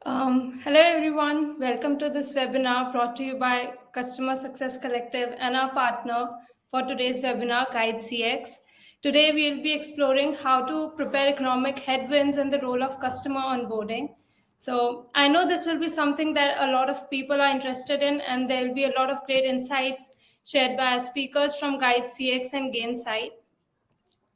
Hello everyone, welcome to this webinar brought to you by Customer Success Collective and our partner for today's webinar, GUIDEcx. Today we'll be exploring how to prepare economic headwinds and the role of customer onboarding. So I know this will be something that a lot of people are interested in, and there will be a lot of great insights shared by our speakers from GUIDEcx and Gainsight.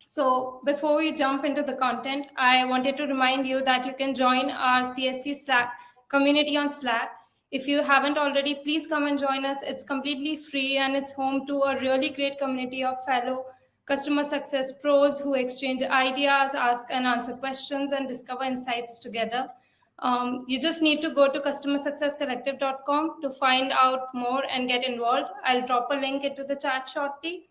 So before we jump into the content, I wanted to remind you that you can join our CSC Slack community on Slack. If you haven't already, please come and join us. It's completely free and it's home to a really great community of fellow customer success pros who exchange ideas, ask and answer questions, and discover insights together. You just need to go to customersuccesscollective.com to find out more and get involved. I'll drop a link into the chat shortly.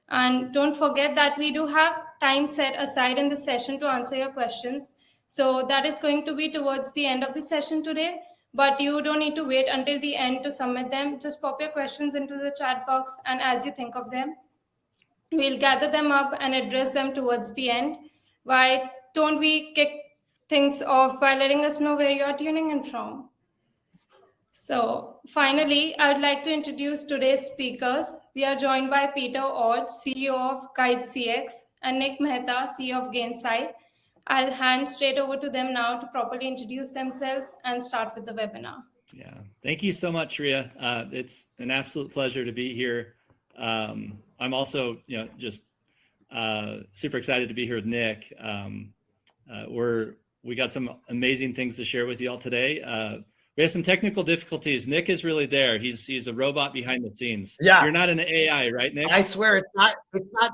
And don't forget that we do have time set aside in the session to answer your questions. So that is going to be towards the end of the session today, but you don't need to wait until the end to submit them. Just pop your questions into the chat box, and as you think of them, we'll gather them up and address them towards the end. Why don't we kick things off by letting us know where you're tuning in from? So finally, I would like to introduce today's speakers. We are joined by Peter Ord, CEO of GUIDEcx, and Nick Mehta, CEO of Gainsight. I'll hand straight over to them now to properly introduce themselves and start with the webinar. Yeah, thank you so much, Ria. It's an absolute pleasure to be here. I'm also, just super excited to be here with Nick. We got some amazing things to share with you all today. We have some technical difficulties. Nick is really there. He's a robot behind the scenes. Yeah. You're not an AI, right, Nick? I swear it's not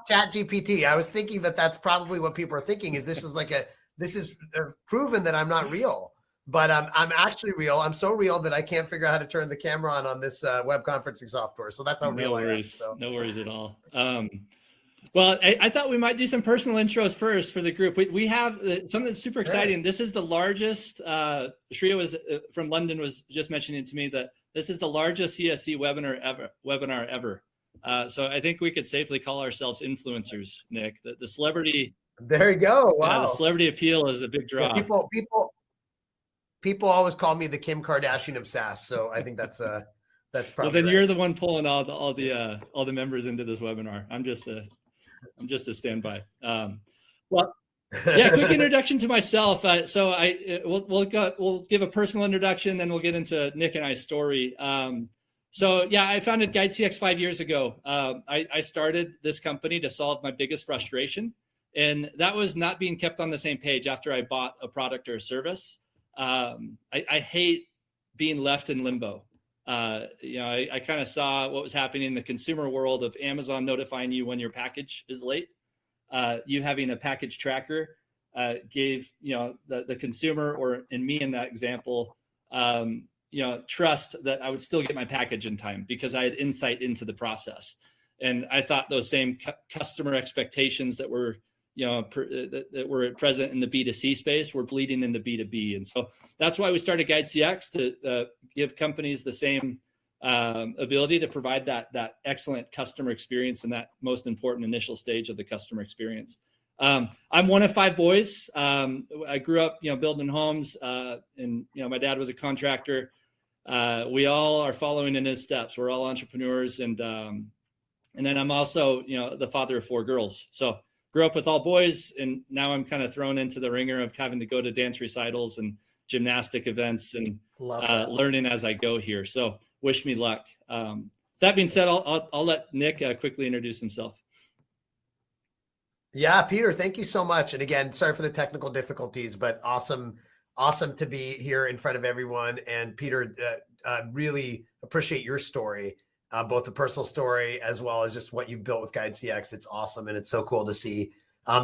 ChatGPT. I was thinking that's probably what people are thinking is this is proven that I'm not real, but I'm actually real. I'm so real that I can't figure out how to turn the camera on this web conferencing software. So that's how real I am. So. No worries at all. Well, I thought we might do some personal intros first for the group. We have something that's super exciting. Right. This is the largest, Shreya was from London was just mentioning to me that this is the largest CSC webinar ever. So I think we could safely call ourselves influencers, Nick. The celebrity. There you go. Wow. Yeah, the celebrity appeal is a big draw. Yeah, people always call me the Kim Kardashian of SaaS. So I think that's probably well, then right. You're the one pulling all the members into this webinar. I'm just a standby. Well, yeah, quick introduction to myself. So we'll give a personal introduction, then we'll get into Nick and I's story. So yeah, I founded GUIDEcx 5 years ago. I started this company to solve my biggest frustration, and that was not being kept on the same page after I bought a product or a service. I hate being left in limbo. I kind of saw what was happening in the consumer world of Amazon notifying you when your package is late. You having a package tracker gave the consumer, or in me in that example, trust that I would still get my package in time because I had insight into the process. And I thought those same customer expectations that were that were present in the B2C space were bleeding into B2B. And so that's why we started GUIDEcx, to give companies the same ability to provide that excellent customer experience in that most important initial stage of the customer experience. I'm one of 5 boys. I grew up, building homes, and my dad was a contractor. We all are following in his steps. We're all entrepreneurs, and then I'm also, the father of 4 girls. So grew up with all boys, and now I'm kind of thrown into the ringer of having to go to dance recitals and gymnastic events and learning as I go here. So wish me luck. That being said, I'll let Nick quickly introduce himself. Yeah, Peter, thank you so much. And again, sorry for the technical difficulties, but awesome to be here in front of everyone. And Peter, really appreciate your story. Both the personal story as well as just what you've built with GUIDEcx. It's awesome, and it's so cool to see.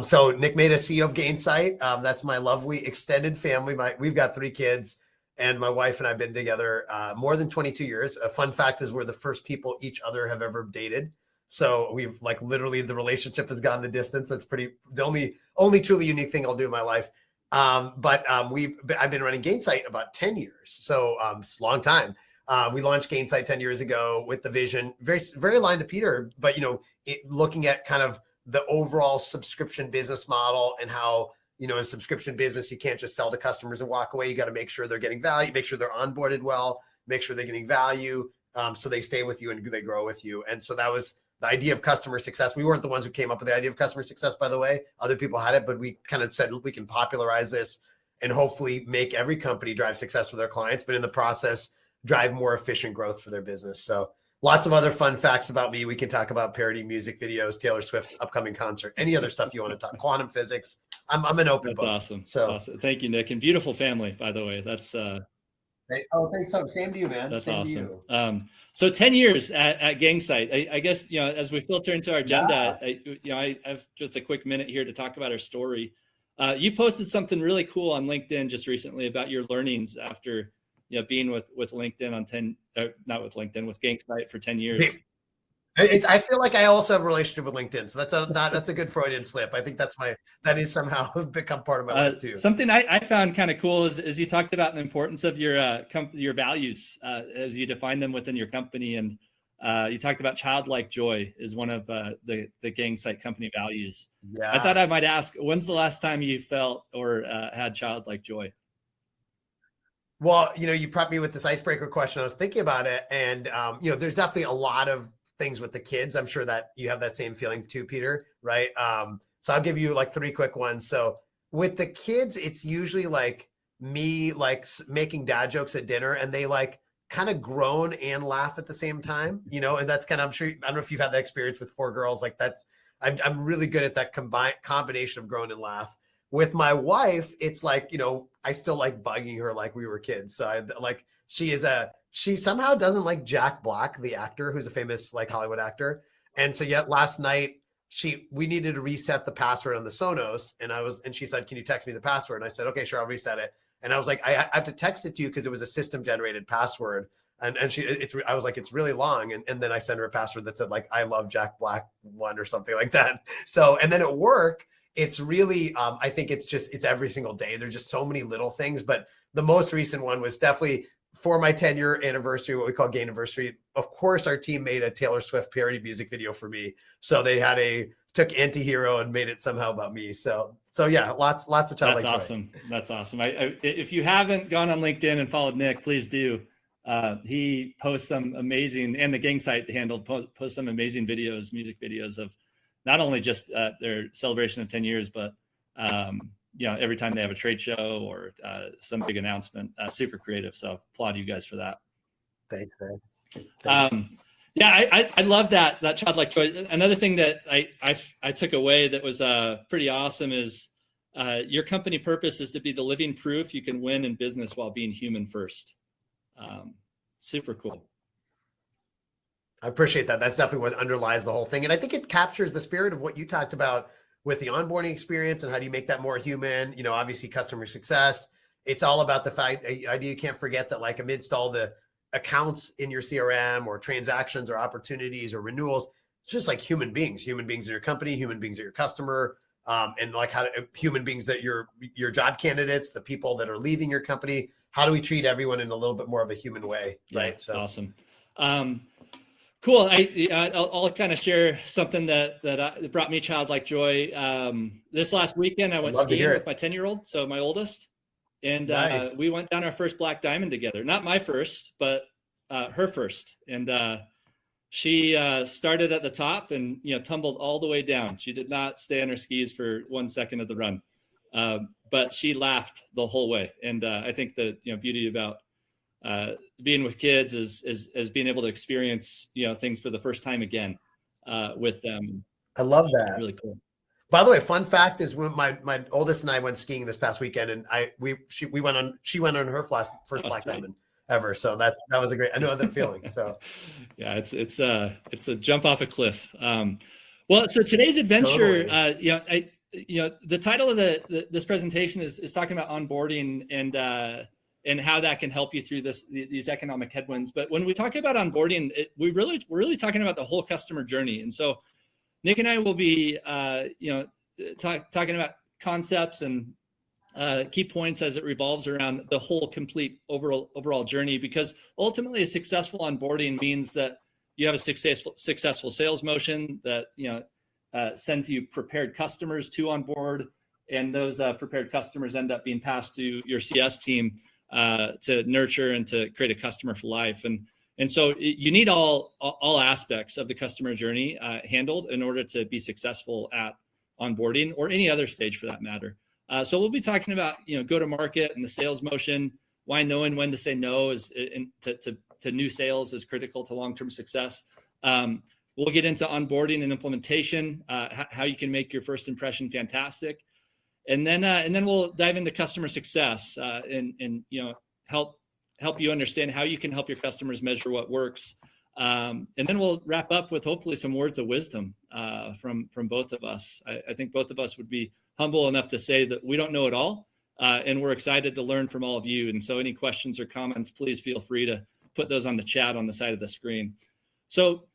So Nick Mehta, CEO of Gainsight. That's my lovely extended family. We've got 3 kids, and my wife and I have been together more than 22 years. A fun fact is we're the first people each other have ever dated. So we've literally the relationship has gone the distance. That's the only truly unique thing I'll do in my life. I've been running Gainsight about 10 years. So it's a long time. We launched Gainsight 10 years ago with the vision, very, very aligned to Peter, but looking at kind of the overall subscription business model and how a subscription business, you can't just sell to customers and walk away. You got to make sure they're getting value, make sure they're onboarded well, make sure they're getting value, so they stay with you and they grow with you. And so that was the idea of customer success. We weren't the ones who came up with the idea of customer success, by the way. Other people had it, but we kind of said, we can popularize this and hopefully make every company drive success for their clients, but in the process, drive more efficient growth for their business. So lots of other fun facts about me. We can talk about parody music videos, Taylor Swift's upcoming concert, any other stuff you want to talk, quantum physics. I'm an open book. Awesome. So awesome. Thank you, Nick, and beautiful family, by the way. That's thanks. Same to you, man. That's Same awesome. To you. So 10 years at Gainsight. I guess, as we filter into our agenda, I have just a quick minute here to talk about our story. You posted something really cool on LinkedIn just recently about your learnings after, being with LinkedIn with Gainsight for 10 years. I feel like I also have a relationship with LinkedIn, so that's a good Freudian slip. I think that is somehow become part of my life too. Something I found kind of cool is you talked about the importance of your values as you define them within your company, and you talked about childlike joy is one of the Gainsight company values. Yeah. I thought I might ask, when's the last time you felt or had childlike joy? Well, you prepped me with this icebreaker question. I was thinking about it, and there's definitely a lot of things with the kids. I'm sure that you have that same feeling too, Peter, right? So I'll give you like 3 quick ones. So with the kids, it's usually like me like making dad jokes at dinner, and they like kind of groan and laugh at the same time, and that's kind of, I'm sure, I don't know if you've had that experience with 4 girls. Like I'm really good at that combination of groan and laugh. With my wife, it's like, I still like bugging her like we were kids. So she somehow doesn't like Jack Black, the actor, who's a famous like Hollywood actor. And so yet last night we needed to reset the password on the Sonos, and she said, "Can you text me the password?" And I said, "Okay, sure, I'll reset it." And I was like, I have to text it to you because it was a system generated password. And I was like, it's really long. And then I sent her a password that said like, "I love Jack Black 1" or something like that. So, and then at work, it's really, I think it's every single day. There's just so many little things, but the most recent one was definitely for my 10-year anniversary, what we call Gainiversary. Of course, our team made a Taylor Swift parody music video for me. So they took Antihero and made it somehow about me. So yeah, lots of childlike joy. That's awesome. That's awesome. If you haven't gone on LinkedIn and followed Nick, please do. He posts some amazing, and the Gainsight handle posts some amazing videos, music videos of not only just their celebration of 10 years, but every time they have a trade show or some big announcement. Super creative. So applaud you guys for that. Thanks, man. Thanks. I love that childlike joy. Another thing that I took away that was pretty awesome is your company purpose is to be the living proof you can win in business while being human first. Super cool. I appreciate that. That's definitely what underlies the whole thing. And I think it captures the spirit of what you talked about with the onboarding experience and how do you make that more human, obviously customer success. It's all about the fact you can't forget that like amidst all the accounts in your CRM or transactions or opportunities or renewals, it's just like human beings in your company, human beings are your customer, and like human beings that your job candidates, the people that are leaving your company. How do we treat everyone in a little bit more of a human way? Right. Yeah, so awesome. Cool. I'll kind of share something that brought me childlike joy. This last weekend, I went skiing with my 10-year-old, so my oldest, and nice. We went down our first Black Diamond together. Not my first, but her first. And she started at the top and tumbled all the way down. She did not stay on her skis for 1 second of the run, but she laughed the whole way. And I think the beauty about being with kids is being able to experience things for the first time again with them. I love that. Really cool. By the way, fun fact is when my oldest and I went skiing this past weekend, and she went on her first Black Diamond ever. So that was a great. I know that feeling. So yeah, it's a jump off a cliff. Well, so today's adventure, totally. The title of this presentation is talking about onboarding and how that can help you through these economic headwinds. But when we talk about onboarding, we're really talking about the whole customer journey. And so Nick and I will be, talking about concepts and key points as it revolves around the whole complete overall journey, because ultimately a successful onboarding means that you have a successful sales motion that, sends you prepared customers to onboard. and those prepared customers end up being passed to your CS team to nurture and to create a customer for life. And so you need all aspects of the customer journey handled in order to be successful at onboarding or any other stage for that matter. So we'll be talking about, go to market and the sales motion, why knowing when to say no to new sales is critical to long-term success. We'll get into onboarding and implementation, how you can make your first impression fantastic. And then we'll dive into customer success and help you understand how you can help your customers measure what works. And then we'll wrap up with hopefully some words of wisdom from both of us. I think both of us would be humble enough to say that we don't know it all, and we're excited to learn from all of you. And so any questions or comments, please feel free to put those on the chat on the side of the screen. So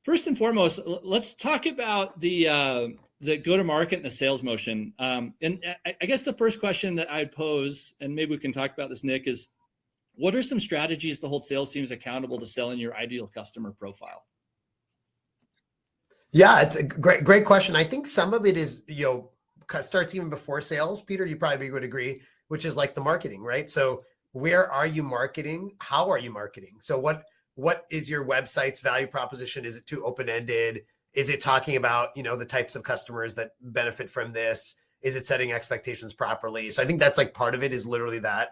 first and foremost, let's talk about the go-to-market and the sales motion. And I guess the first question that I'd pose, and maybe we can talk about this, Nick, is what are some strategies to hold sales teams accountable to selling your ideal customer profile? Yeah, it's a great question. I think some of it is, starts even before sales. Peter, you probably would agree, which is like the marketing, right? So where are you marketing? How are you marketing? So what is your website's value proposition? Is it too open-ended? Is it talking about, the types of customers that benefit from this? Is it setting expectations properly? So I think that's like part of it is literally that,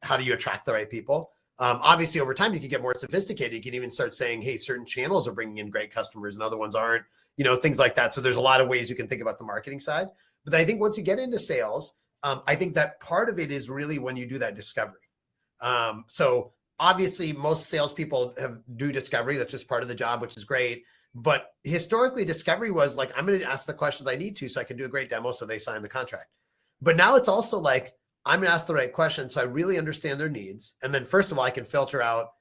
how do you attract the right people? Obviously, over time, you can get more sophisticated. You can even start saying, hey, certain channels are bringing in great customers and other ones aren't, things like that. So there's a lot of ways you can think about the marketing side. But I think once you get into sales, I think that part of it is really when you do that discovery. So obviously, most salespeople do discovery. That's just part of the job, which is great. But historically, discovery was like, I'm going to ask the questions I need to so I can do a great demo so they sign the contract. But now it's also like, I'm going to ask the right questions so I really understand their needs. And then first of all, I can filter out,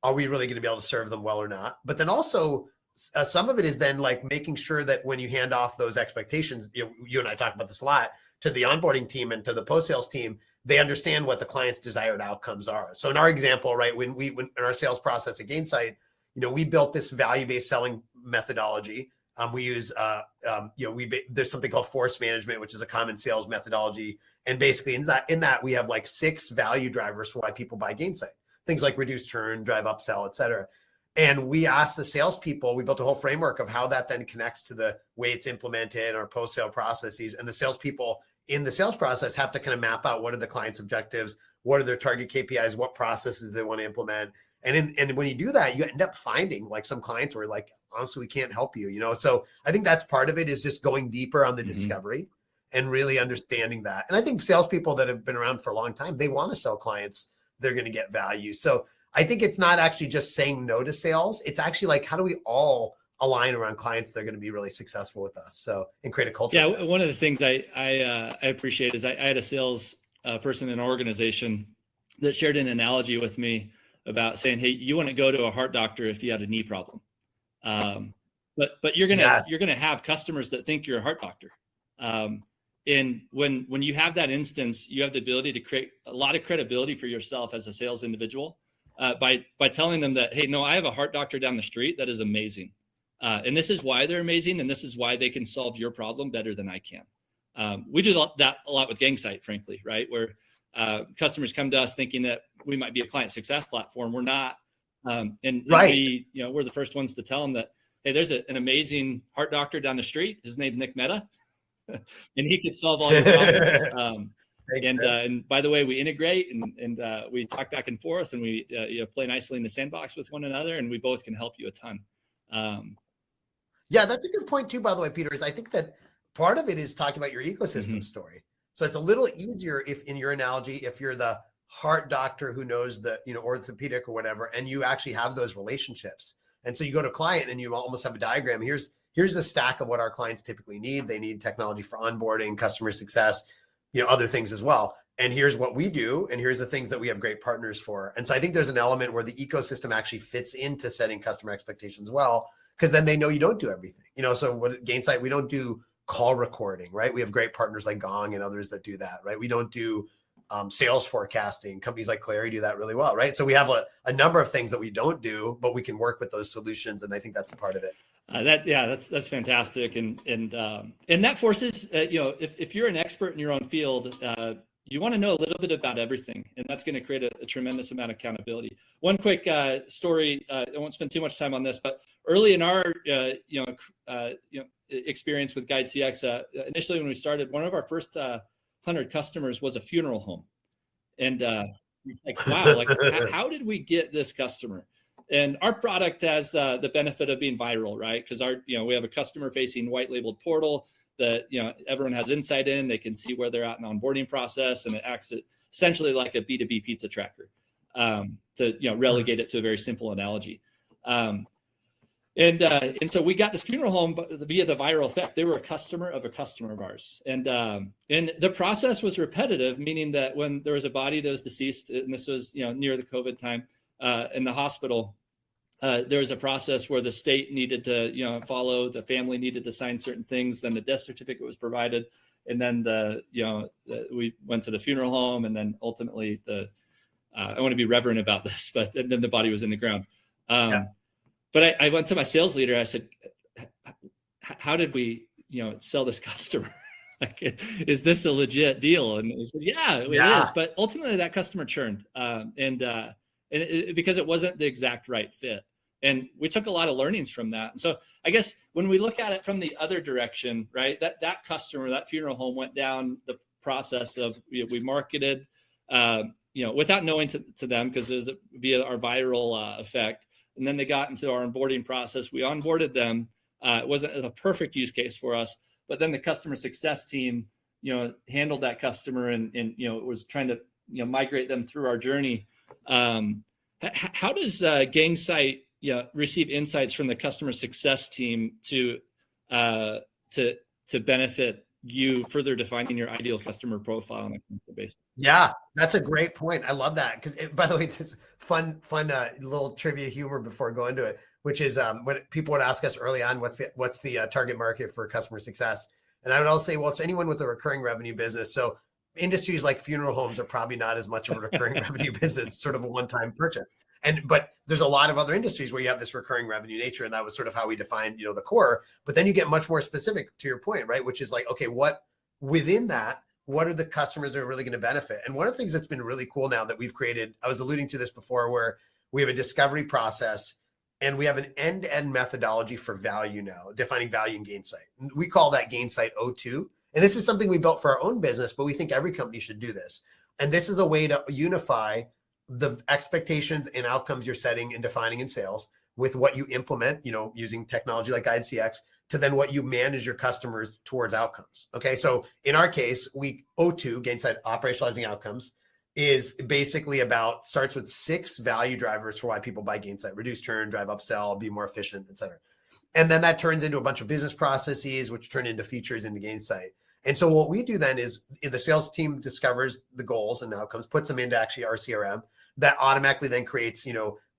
are we really going to be able to serve them well or not? But then also some of it is then like making sure that when you hand off those expectations, you and I talk about this a lot, to the onboarding team and to the post-sales team, they understand what the client's desired outcomes are. So in our example, right, when in our sales process at Gainsight, we built this value-based selling methodology. We use, there's something called force management, which is a common sales methodology. And basically in that we have like 6 value drivers for why people buy Gainsight. Things like reduce churn, drive upsell, et cetera. And we asked the salespeople, we built a whole framework of how that then connects to the way it's implemented, our post-sale processes. And the salespeople in the sales process have to kind of map out what are the client's objectives, what are their target KPIs, what processes they want to implement. And when you do that, you end up finding like some clients where like, honestly, we can't help you, So I think that's part of it is just going deeper on the discovery and really understanding that. And I think salespeople that have been around for a long time, they want to sell clients, they're going to get value. So I think it's not actually just saying no to sales. It's actually like, how do we all align around clients that are going to be really successful with us? So, and create a culture. Yeah. One of the things I appreciate is I had a sales person in an organization that shared an analogy with me about saying, hey, you want to go to a heart doctor if you had a knee problem. But you're gonna have customers that think you're a heart doctor. And when you have that instance, you have the ability to create a lot of credibility for yourself as a sales individual by telling them that, hey, no, I have a heart doctor down the street that is amazing. And this is why they're amazing. And this is why they can solve your problem better than I can. We do that a lot with Gainsight, frankly, right? Where customers come to us thinking that we might be a client success platform. We're not. And we're the first ones to tell them that, hey, there's an amazing heart doctor down the street. His name's Nick Mehta, and he could solve all your problems. And by the way, we integrate and we talk back and forth, and we play nicely in the sandbox with one another, and we both can help you a ton. Yeah, that's a good point too, by the way, Peter, is I think that part of it is talking about your ecosystem story. So it's a little easier if, in your analogy, if you're the heart doctor who knows the, orthopedic or whatever, and you actually have those relationships. And so you go to a client and you almost have a diagram. Here's the stack of what our clients typically need. They need technology for onboarding, customer success, other things as well. And here's what we do. And here's the things that we have great partners for. And so I think there's an element where the ecosystem actually fits into setting customer expectations well, because then they know you don't do everything. So what Gainsight, we don't do call recording, right? We have great partners like Gong and others that do that, right? We don't do sales forecasting. Companies like Clary do that really well, right? So we have a number of things that we don't do, but we can work with those solutions. And I think that's a part of it. That's fantastic, and that forces if you're an expert in your own field, you want to know a little bit about everything, and that's going to create a tremendous amount of accountability. One quick story. I won't spend too much time on this, but early in our experience with GUIDEcx, initially when we started, one of our first 100 customers was a funeral home, and like, wow, like how did we get this customer? And our product has the benefit of being viral, right? Because we have a customer-facing white-labeled portal that everyone has insight in. They can see where they're at in the onboarding process, and it acts essentially like a B2B pizza tracker. To relegate it to a very simple analogy. And so we got this funeral home via the viral effect. They were a customer of ours, and the process was repetitive, meaning that when there was a body that was deceased, and this was near the COVID time. In the hospital, there was a process where the state needed to, follow. The family needed to sign certain things. Then the death certificate was provided, and then we went to the funeral home, and then ultimately I want to be reverent about this, but then the body was in the ground. But I went to my sales leader. I said, "How did we, sell this customer? Like, is this a legit deal?" And he said, "Yeah, it is." But ultimately, that customer churned, because it wasn't the exact right fit. And we took a lot of learnings from that. And so I guess when we look at it from the other direction, right, that customer, that funeral home went down the process of, we marketed, without knowing to them, because there's via our viral effect. And then they got into our onboarding process. We onboarded them. It wasn't a perfect use case for us, but then the customer success team, handled that customer and was trying to, migrate them through our journey. How does Gainsight receive insights from the customer success team to benefit you further defining your ideal customer profile on a constant basis? Yeah, that's a great point. I love that, because by the way, just fun little trivia humor before going into it, which is when people would ask us early on, what's the target market for customer success, and I would always say, well, it's anyone with a recurring revenue business. So industries like funeral homes are probably not as much of a recurring revenue business, sort of a one-time purchase. But there's a lot of other industries where you have this recurring revenue nature, and that was sort of how we defined, the core. But then you get much more specific to your point, right? Which is like, okay, what within that, what are the customers that are really going to benefit? And one of the things that's been really cool now that we've created, I was alluding to this before, where we have a discovery process and we have an end-to-end methodology for value now, defining value in Gainsight. We call that Gainsight O2. And this is something we built for our own business, but we think every company should do this. And this is a way to unify the expectations and outcomes you're setting and defining in sales with what you implement, using technology like GUIDEcx, to then what you manage your customers towards outcomes. Okay. So in our case, O2, Gainsight Operationalizing Outcomes, is basically starts with 6 value drivers for why people buy Gainsight: reduce churn, drive upsell, be more efficient, et cetera. And then that turns into a bunch of business processes, which turn into features into Gainsight. And so what we do then is the sales team discovers the goals and outcomes, puts them into actually our CRM, that automatically then creates,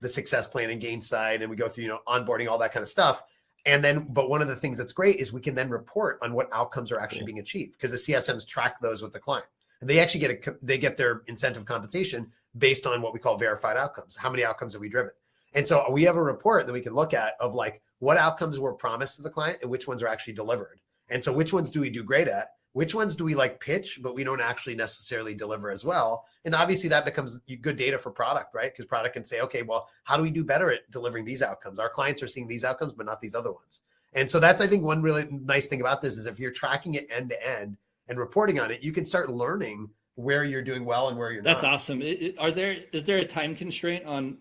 the success plan in Gainsight, and we go through, onboarding, all that kind of stuff. And then, but one of the things that's great is we can then report on what outcomes are actually being achieved, because the CSMs track those with the client. And they actually get their incentive compensation based on what we call verified outcomes. How many outcomes have we driven? And so we have a report that we can look at of like what outcomes were promised to the client and which ones are actually delivered. And so which ones do we do great at? Which ones do we pitch, but we don't actually necessarily deliver as well? And obviously that becomes good data for product, right? Because product can say, okay, well, how do we do better at delivering these outcomes? Our clients are seeing these outcomes, but not these other ones. And so that's, I think, one really nice thing about this is if you're tracking it end to end and reporting on it, you can start learning where you're doing well and where you're not. That's awesome. Is there a time constraint on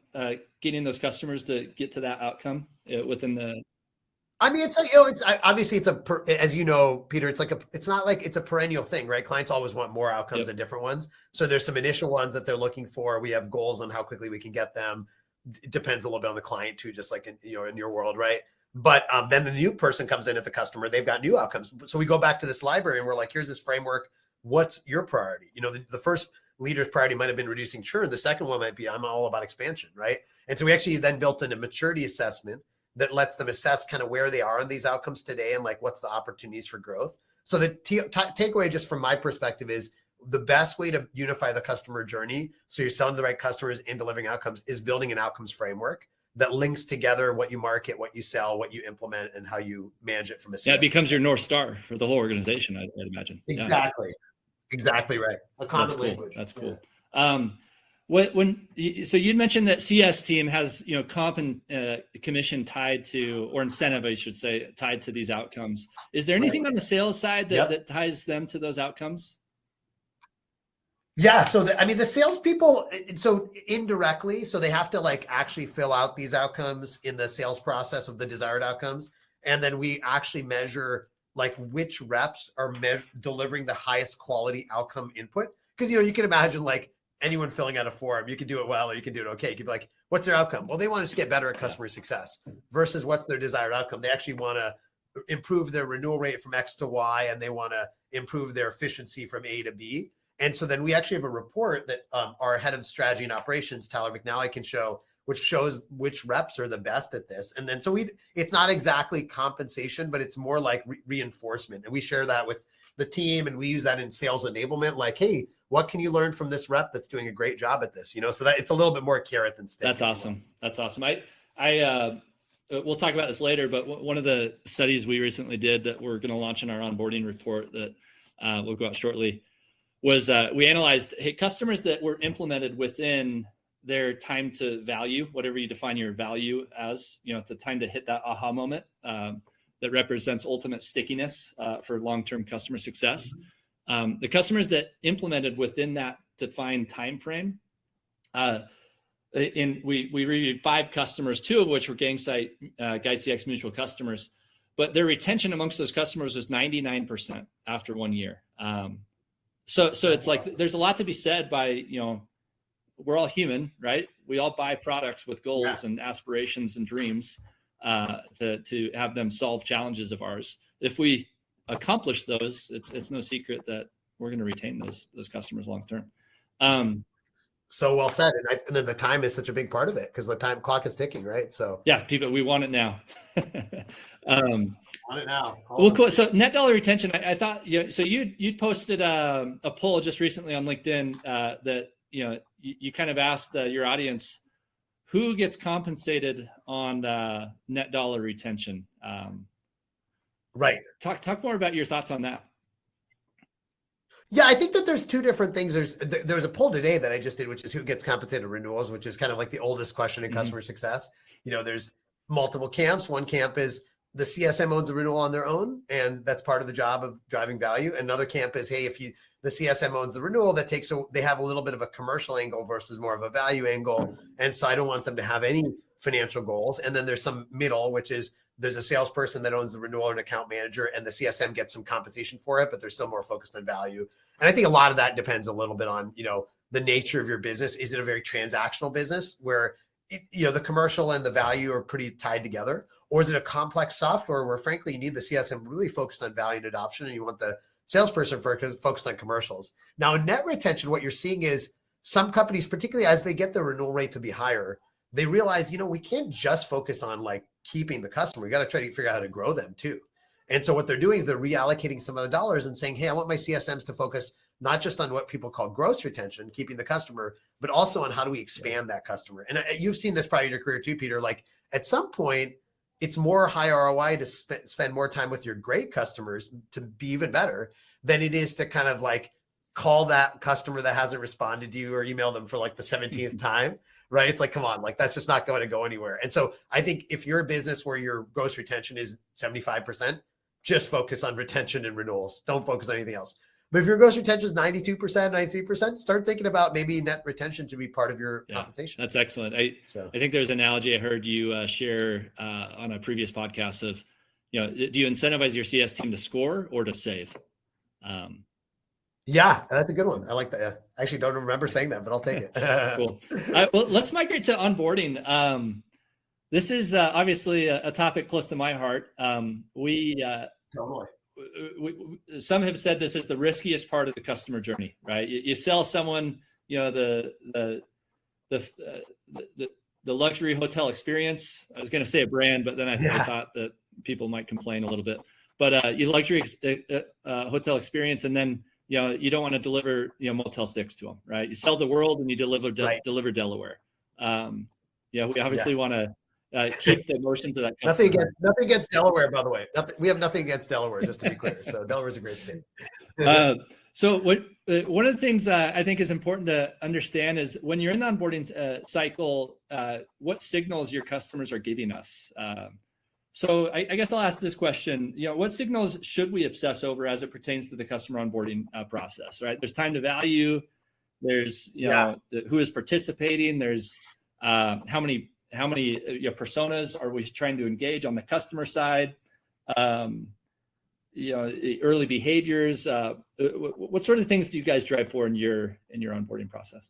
getting those customers to get to that outcome within the? I mean, it's obviously as you know, Peter, it's not like it's a perennial thing, right? Clients always want more outcomes and different ones. So there's some initial ones that they're looking for. We have goals on how quickly we can get them. It depends a little bit on the client too, just like in your world, right? But then the new person comes in at the customer, they've got new outcomes. So we go back to this library and we're like, here's this framework. What's your priority? The first leader's priority might have been reducing churn. The second one might be, I'm all about expansion, right? And so we actually then built in a maturity assessment that lets them assess kind of where they are in these outcomes today and what's the opportunities for growth. So the takeaway just from my perspective is the best way to unify the customer journey, so you're selling to the right customers and delivering outcomes, is building an outcomes framework that links together what you market, what you sell, what you implement, and how you manage it from a Yeah, it becomes your North Star for the whole organization, I'd imagine. Exactly. Yeah. Exactly right. A common That's cool. language. That's cool. So you'd mentioned that CS team has, comp and commission tied to, or incentive, I should say, tied to these outcomes. Is there anything on the sales side that ties them to those outcomes? Yeah. So the salespeople, so indirectly, so they have to like actually fill out these outcomes in the sales process of the desired outcomes. And then we actually measure like which reps are delivering the highest quality outcome input. Because, you can imagine like anyone filling out a form, you can do it well, or you can do it okay. You can be like, what's their outcome? Well, they want to get better at customer success versus what's their desired outcome. They actually want to improve their renewal rate from X to Y, and they want to improve their efficiency from A to B. And so then we actually have a report that our head of strategy and operations, Tyler McNally, can show, which shows which reps are the best at this. And then so it's not exactly compensation, but it's more like reinforcement. And we share that with the team, and we use that in sales enablement. Like, hey, what can you learn from this rep that's doing a great job at this? So that it's a little bit more carrot than stick. That's awesome. That's awesome. We'll talk about this later, but one of the studies we recently did that we're going to launch in our onboarding report that will go out shortly was we analyzed customers that were implemented within their time to value, whatever you define your value as, the time to hit that aha moment that represents ultimate stickiness for long-term customer success. The customers that implemented within that defined time frame, we reviewed 5 customers, 2 of which were Gainsight GUIDEcx mutual customers, but their retention amongst those customers was 99% after 1 year. So it's like there's a lot to be said by, we're all human, right? We all buy products with goals and aspirations and dreams to have them solve challenges of ours. If we accomplish those, it's no secret that we're going to retain those customers long term. So well said. And then the time is such a big part of it because the time clock is ticking, right? So yeah, people, we want it now. On it now. Well, cool. So net dollar retention, I thought, so you'd posted a poll just recently on LinkedIn that, you kind of asked your audience who gets compensated on net dollar retention. Right. Talk more about your thoughts on that. Yeah, I think that there's 2 different things. There was a poll today that I just did, which is who gets compensated renewals, which is kind of like the oldest question in customer success. There's multiple camps. One camp is the CSM owns a renewal on their own, and that's part of the job of driving value. Another camp is, hey, if the CSM owns the renewal, they have a little bit of a commercial angle versus more of a value angle. And so I don't want them to have any financial goals. And then there's some middle, which is there's a salesperson that owns the renewal or an account manager, and the CSM gets some compensation for it, but they're still more focused on value. And I think a lot of that depends a little bit on, the nature of your business. Is it a very transactional business where, the commercial and the value are pretty tied together? Or is it a complex software where, frankly, you need the CSM really focused on value and adoption, and you want the salesperson focused on commercials? Now, in net retention, what you're seeing is some companies, particularly as they get the renewal rate to be higher, they realize, we can't just focus on like keeping the customer. We got to try to figure out how to grow them too. And so what they're doing is they're reallocating some of the dollars and saying, hey, I want my CSMs to focus not just on what people call gross retention, keeping the customer, but also on how do we expand that customer. And you've seen this probably in your career too, Peter. Like at some point, it's more high ROI to spend more time with your great customers to be even better than it is to kind of like call that customer that hasn't responded to you or email them for like the 17th time, right? It's like, come on, like that's just not going to go anywhere. And so I think if you're a business where your gross retention is 75%, just focus on retention and renewals. Don't focus on anything else. But if your gross retention is 92%, 93%, start thinking about maybe net retention to be part of your compensation. That's excellent. I think there's an analogy I heard you share on a previous podcast of, do you incentivize your CS team to score or to save? Yeah, that's a good one. I like that. I actually don't remember saying that, but I'll take it. Cool. Well, let's migrate to onboarding. This is obviously a topic close to my heart. Some have said this is the riskiest part of the customer journey, right? You sell someone, the luxury hotel experience. I was going to say a brand, but then I thought that people might complain a little bit. But you luxury hotel experience, and then you don't want to deliver Motel 6 to them, right? You sell the world and you deliver Delaware. We obviously want to keep the emotions of that Nothing customer. against Delaware, by the way. We have nothing against Delaware, just to be clear. So Delaware's a great state. So one of the things I think is important to understand is when you're in the onboarding cycle, what signals your customers are giving us. So I guess I'll ask this question, what signals should we obsess over as it pertains to the customer onboarding process, right? There's time to value, there's, who is participating, there's how many personas are we trying to engage on the customer side, early behaviors. What sort of things do you guys drive for in your onboarding process?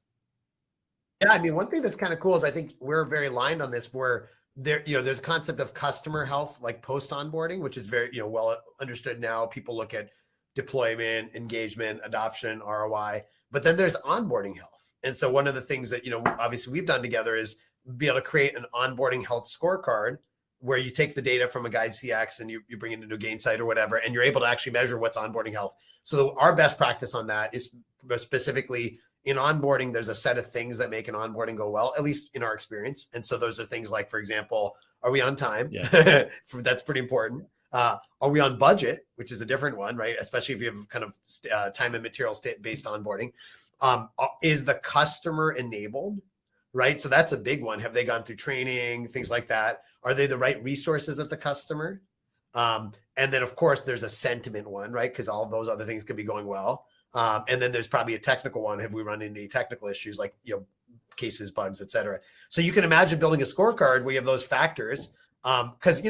Yeah, I mean, one thing that's kind of cool is I think we're very aligned on this, where there's a concept of customer health, like post onboarding, which is very, well understood now. People look at deployment, engagement, adoption, ROI, but then there's onboarding health. And so one of the things that, obviously we've done together is be able to create an onboarding health scorecard where you take the data from a GUIDEcx and you bring it into Gainsight or whatever, and you're able to actually measure what's onboarding health. So our best practice on that is specifically in onboarding, there's a set of things that make an onboarding go well, at least in our experience. And so those are things like, for example, are we on time? Yeah. That's pretty important. Are we on budget, which is a different one, right? Especially if you have kind of time and material based onboarding. Is the customer enabled, right? So that's a big one. Have they gone through training, things like that? Are they the right resources at the customer? And then, of course, there's a sentiment one, right? Because all of those other things could be going well. And then there's probably a technical one. Have we run into any technical issues like, cases, bugs, et cetera? So you can imagine building a scorecard where you have those factors. Because,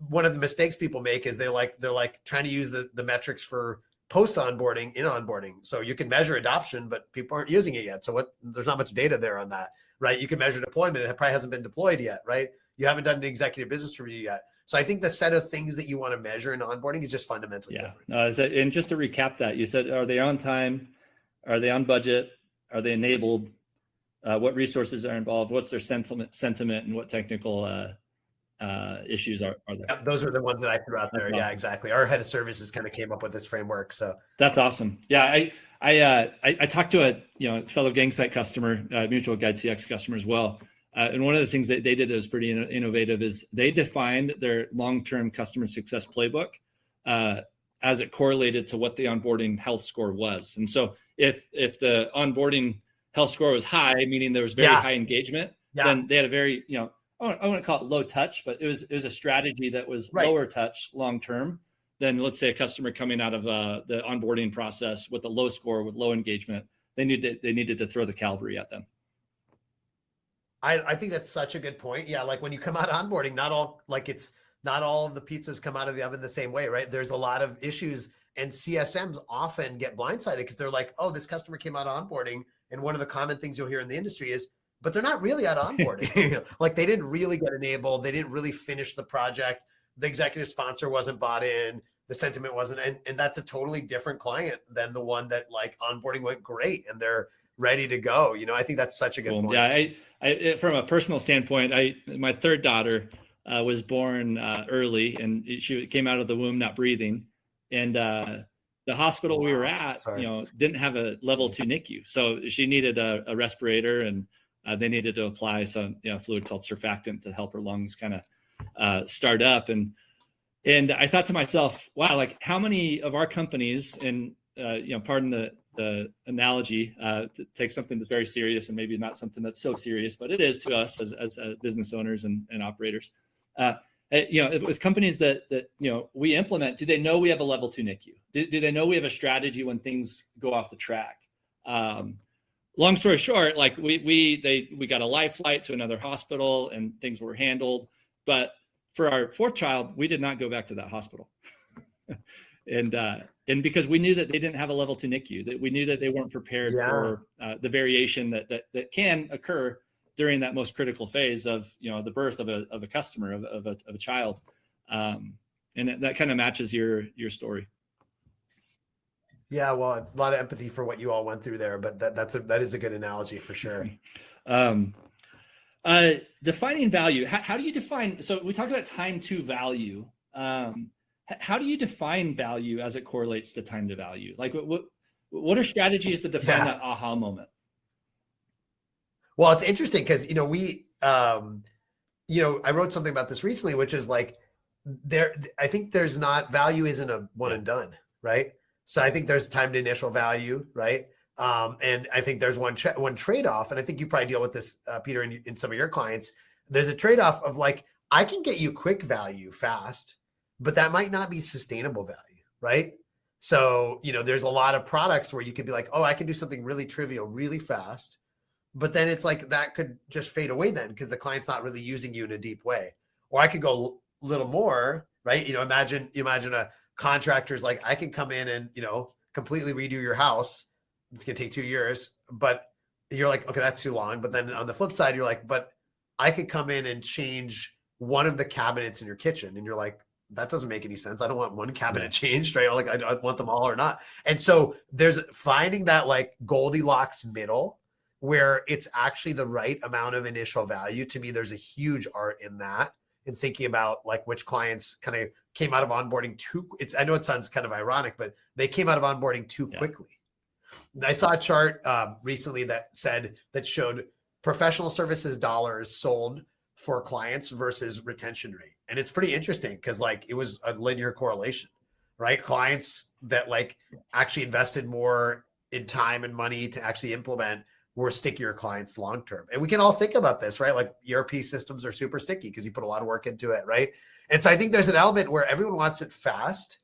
one of the mistakes people make is they're like trying to use the metrics for post onboarding in onboarding. So you can measure adoption, but people aren't using it yet. So there's not much data there on that, right? You can measure deployment. It probably hasn't been deployed yet, right? You haven't done an executive business review yet. So I think the set of things that you want to measure in onboarding is just fundamentally different. And just to recap that, you said, are they on time? Are they on budget? Are they enabled? What resources are involved? What's their sentiment, and what technical issues are there? Yep, those are the ones that I threw out there. That's awesome. Exactly. Our head of services kind of came up with this framework. So that's awesome. Yeah, I talked to a fellow Gainsight customer, mutual GUIDEcx customer as well. And one of the things that they did that was pretty innovative is they defined their long-term customer success playbook as it correlated to what the onboarding health score was. And so if the onboarding health score was high, meaning there was very high engagement, then they had a very, I wouldn't call it low touch, but it was a strategy that was lower touch long-term than, let's say, a customer coming out of the onboarding process with a low score, with low engagement. They needed to throw the cavalry at them. I think that's such a good point. Yeah, like when you come out of onboarding, not all of the pizzas come out of the oven the same way, right? There's a lot of issues, and CSMs often get blindsided because they're like, oh, this customer came out of onboarding. And one of the common things you'll hear in the industry is, but they're not really out of onboarding. Like they didn't really get enabled. They didn't really finish the project. The executive sponsor wasn't bought in. The sentiment wasn't, and that's a totally different client than the one that like onboarding went great and they're ready to go. I think that's such a good point. Yeah, I from a personal standpoint, my third daughter was born early, and she came out of the womb not breathing, and the hospital we were at, didn't have a level 2 NICU, so she needed a respirator, and they needed to apply some fluid called surfactant to help her lungs kind of start up, and I thought to myself, wow, like how many of our companies, and pardon the analogy, to take something that's very serious and maybe not something that's so serious, but it is to us as business owners and operators. With companies that we implement, do they know we have a level 2 NICU? Do they know we have a strategy when things go off the track? Long story short, like we got a live flight to another hospital and things were handled, but for our fourth child, we did not go back to that hospital. And because we knew that they didn't have a level 2 NICU, that we knew that they weren't prepared for the variation that can occur during that most critical phase of the birth of a customer, of a child, and that kind of matches your story. Yeah, well, a lot of empathy for what you all went through there, but that is a good analogy for sure. Defining value. How do you define? So we talked about time to value. How do you define value as it correlates to time to value? Like what are strategies to define that aha moment? Well, it's interesting because, we, I wrote something about this recently, which is like I think there's not value isn't a one and done, right? So I think there's time to initial value, right? And I think there's one trade-off, and I think you probably deal with this, Peter, in some of your clients. There's a trade-off of like, I can get you quick value fast, but that might not be sustainable value, right? So, there's a lot of products where you could be like, oh, I can do something really trivial, really fast, but then it's like that could just fade away then because the client's not really using you in a deep way. Or I could go a little more, right? Imagine a contractor's like, I can come in and, completely redo your house. It's going to take 2 years, but you're like, okay, that's too long. But then on the flip side, you're like, but I could come in and change one of the cabinets in your kitchen. And you're like, that doesn't make any sense. I don't want one cabinet changed, right? Like I want them all or not. And so there's finding that like Goldilocks middle where it's actually the right amount of initial value. To me, there's a huge art in that, in thinking about like which clients kind of came out of onboarding I know it sounds kind of ironic, but they came out of onboarding too quickly. I saw a chart recently that showed professional services dollars sold for clients versus retention rate. And it's pretty interesting because like it was a linear correlation, right? Clients that like actually invested more in time and money to actually implement were stickier clients long-term. And we can all think about this, right? Like ERP systems are super sticky because you put a lot of work into it, right? And so I think there's an element where everyone wants it fast,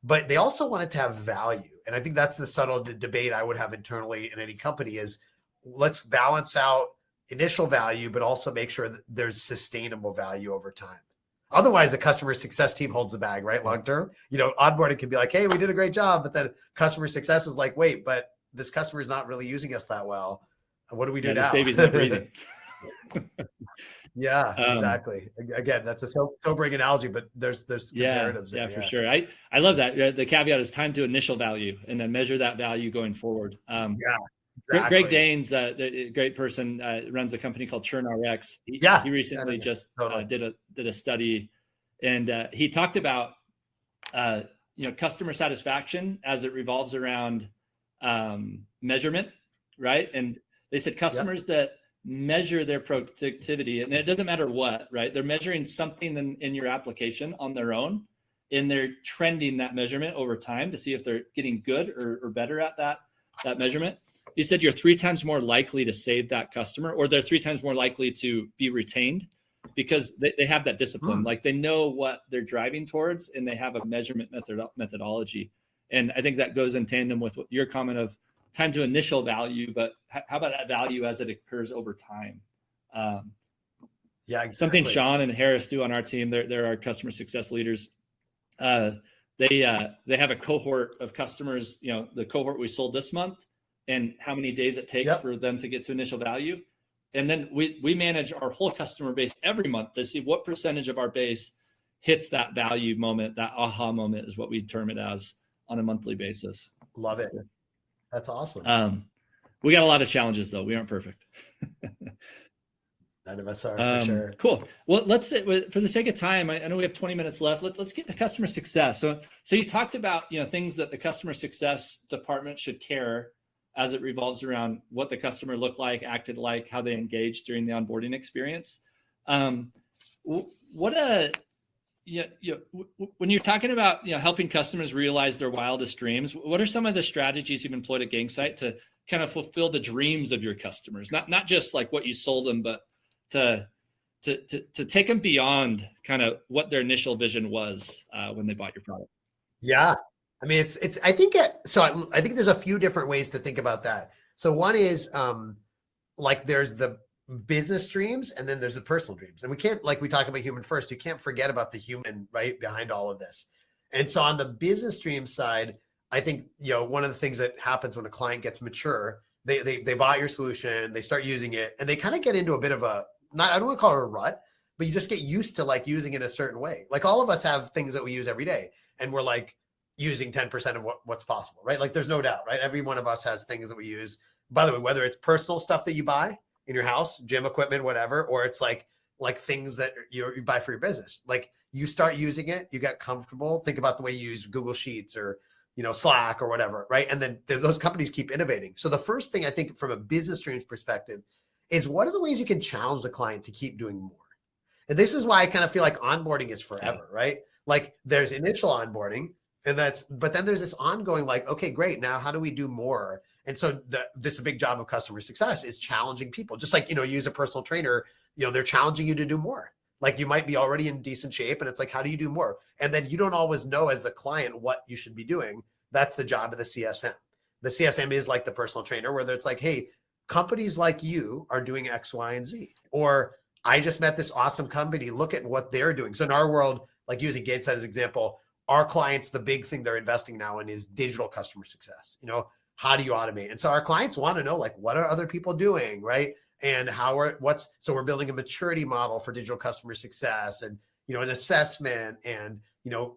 but they also want it to have value. And I think that's the subtle debate I would have internally in any company is let's balance out initial value, but also make sure that there's sustainable value over time. Otherwise, the customer success team holds the bag, right? Long-term, onboarding can be like, hey, we did a great job. But then customer success is like, wait, but this customer is not really using us that well. What do we do now? This baby's not breathing. Yeah, exactly. Again, that's a sobering analogy, but there's comparatives. Yeah, for sure. I love that. The caveat is time to initial value and then measure that value going forward. Exactly. Greg Danes, the great person, runs a company called ChurnRx. He recently just did a study, and he talked about customer satisfaction as it revolves around measurement, right? And they said customers that measure their productivity, and it doesn't matter what, right? They're measuring something in your application on their own, and they're trending that measurement over time to see if they're getting good or better at that measurement. You said you're 3 times more likely to save that customer, or they're 3 times more likely to be retained because they have that discipline. Like they know what they're driving towards and they have a measurement methodology. And I think that goes in tandem with your comment of time to initial value, but how about that value as it occurs over time? Exactly. Something Sean and Harris do on our team. They're our customer success leaders. They have a cohort of customers, the cohort we sold this month, and how many days it takes for them to get to initial value. And then we manage our whole customer base every month to see what percentage of our base hits that value moment. That aha moment is what we term it as on a monthly basis. Love it. That's awesome. We got a lot of challenges though. We aren't perfect. None of us are, for sure. Cool. Well, let's for the sake of time, I know we have 20 minutes left. Let's get to customer success. So you talked about, things that the customer success department should care as it revolves around what the customer looked like, acted like, how they engaged during the onboarding experience. When you're talking about helping customers realize their wildest dreams, what are some of the strategies you've employed at Gainsight to kind of fulfill the dreams of your customers? Not just like what you sold them, but to take them beyond kind of what their initial vision was when they bought your product. Yeah. I mean, I think there's a few different ways to think about that. So one is like there's the business dreams and then there's the personal dreams. And we can't, like we talk about human first, you can't forget about the human right behind all of this. And so on the business dream side, I think, one of the things that happens when a client gets mature, they buy your solution, they start using it, and they kind of get into a bit of I don't want to call it a rut, but you just get used to like using it a certain way. Like all of us have things that we use every day and we're like using 10% of what's possible, right? Like there's no doubt, right? Every one of us has things that we use. By the way, whether it's personal stuff that you buy in your house, gym equipment, whatever, or it's like things that you buy for your business. Like you start using it, you get comfortable. Think about the way you use Google Sheets or, Slack or whatever, right? And then those companies keep innovating. So the first thing I think from a business dreams perspective is what are the ways you can challenge the client to keep doing more? And this is why I kind of feel like onboarding is forever, right? Like there's initial onboarding but then there's this ongoing like, okay, great. Now how do we do more? And so this is a big job of customer success is challenging people. Just like, you use a personal trainer, they're challenging you to do more. Like you might be already in decent shape and it's like, how do you do more? And then you don't always know as the client what you should be doing. That's the job of the CSM. The CSM is like the personal trainer where it's like, hey, companies like you are doing X, Y, and Z. Or I just met this awesome company. Look at what they're doing. So in our world, like using Gainsight as an example, our clients, the big thing they're investing now in is digital customer success. How do you automate? And so our clients want to know, like, what are other people doing, right? And so we're building a maturity model for digital customer success and, an assessment and,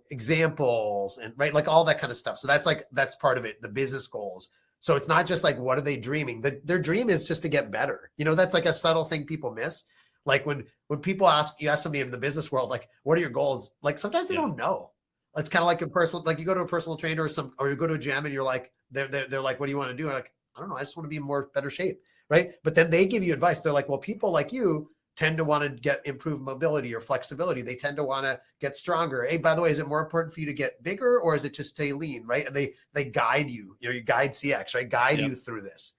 examples and right, like all that kind of stuff. So that's part of it, the business goals. So it's not just like, what are they dreaming? Their dream is just to get better. That's like a subtle thing people miss. Like when people you ask somebody in the business world, like, what are your goals? Like sometimes they don't know. It's kind of like you go to a personal trainer or you go to a gym and you're like, they're like, what do you want to do? And like, I don't know. I just want to be in better shape. Right. But then they give you advice. They're like, well, people like you tend to want to get improved mobility or flexibility. They tend to want to get stronger. Hey, by the way, is it more important for you to get bigger or is it just stay lean? Right. And they guide you, you GUIDEcx, right? Guide you through this.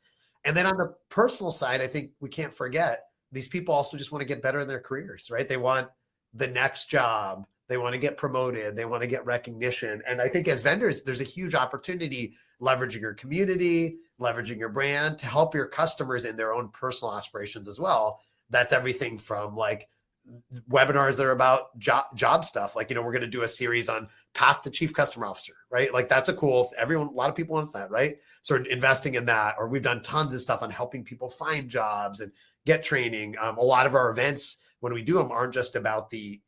And then on the personal side, I think we can't forget these people also just want to get better in their careers, right? They want the next job. They want to get promoted. They want to get recognition. And I think as vendors, there's a huge opportunity leveraging your community, leveraging your brand to help your customers in their own personal aspirations as well. That's everything from like webinars that are about job stuff. Like, we're going to do a series on path to chief customer officer, right? Like that's a lot of people want that, right? So investing in that, or we've done tons of stuff on helping people find jobs and get training. A lot of our events, when we do them, aren't just about the